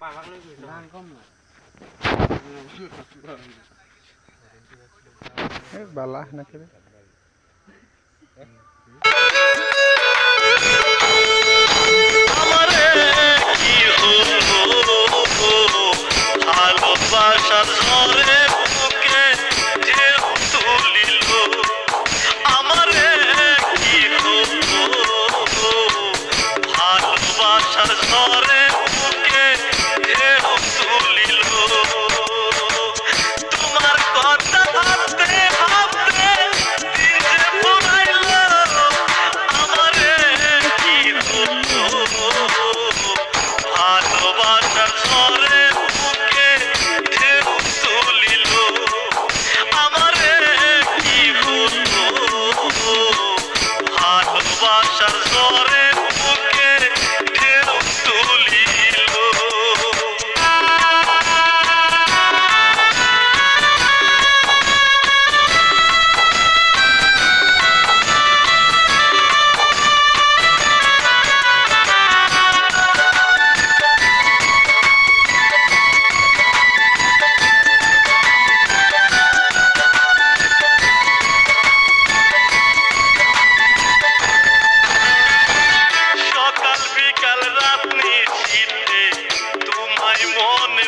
ধান কম না বালা নাকি ভালোবাসার ঝরে বুকে ঢেউ তুলিল আমারে কি হলো ভালোবাসার ঝরে বুকে ঢেউ তুলিল তোমার কথা ভাবতে ভাবতে দিন যে ফুরাইল আমারে কি হলো ভালোবাসার ঝরে বুকে ঢেউ তুলিল আমারে কি হলো ভালোবাসার ঝরে বুকে ঢেউ তুলিল সকাল বিকাল রাত নিশীথে তোমায় মনে